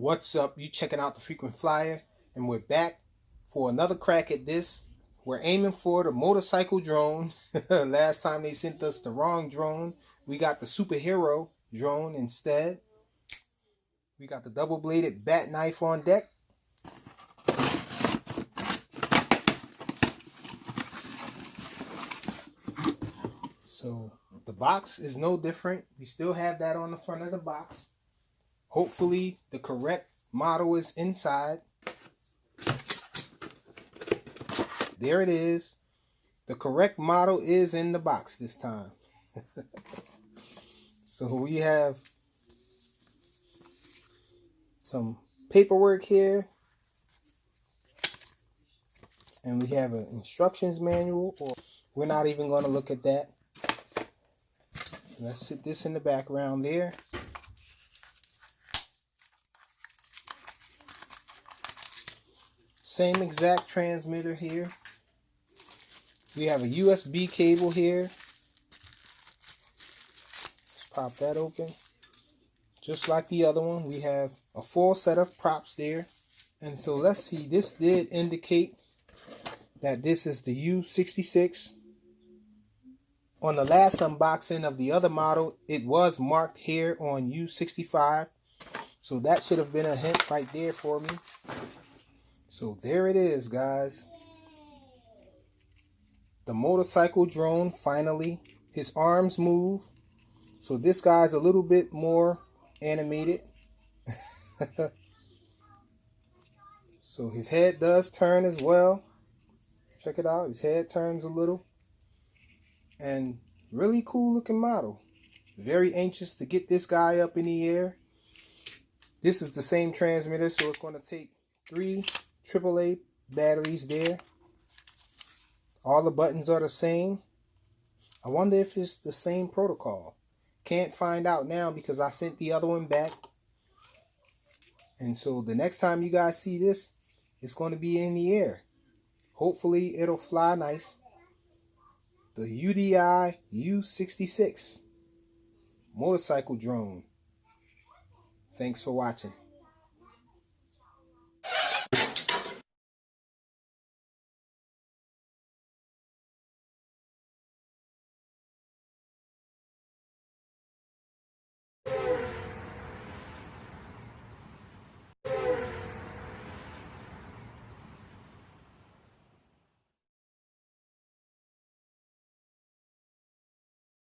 What's up? You checking out the Frequent Flyer, and we're back for another crack at this. We're aiming for the motorcycle drone. Last time they sent us the wrong drone. We got the superhero drone instead. We got the double-bladed bat knife on deck. So the box is no different. We still have that on the front of the box. Hopefully the correct model is inside. There it is. The correct model is in the box this time. So we have some paperwork here. And we have an instructions manual. We're not even going to look at that. Let's sit this in the background there. Same exact transmitter here. We have a USB cable here. Let's pop that open. Just like the other one, we have a full set of props there. And so let's see, this did indicate that this is the U66. On the last unboxing of the other model, it was marked here on U65. So that should have been a hint right there for me. So there it is, guys. The motorcycle drone, finally. His arms move. So this guy's a little bit more animated. So his head does turn as well. Check it out. His head turns a little. And really cool looking model. Very anxious to get this guy up in the air. This is the same transmitter, so it's going to take 3 AAA batteries there. All the buttons are the same. I wonder if it's the same protocol. Can't find out now because I sent the other one back. And so the next time you guys see this, it's going to be in the air. Hopefully it'll fly nice. The UDI U66 motorcycle drone. Thanks for watching.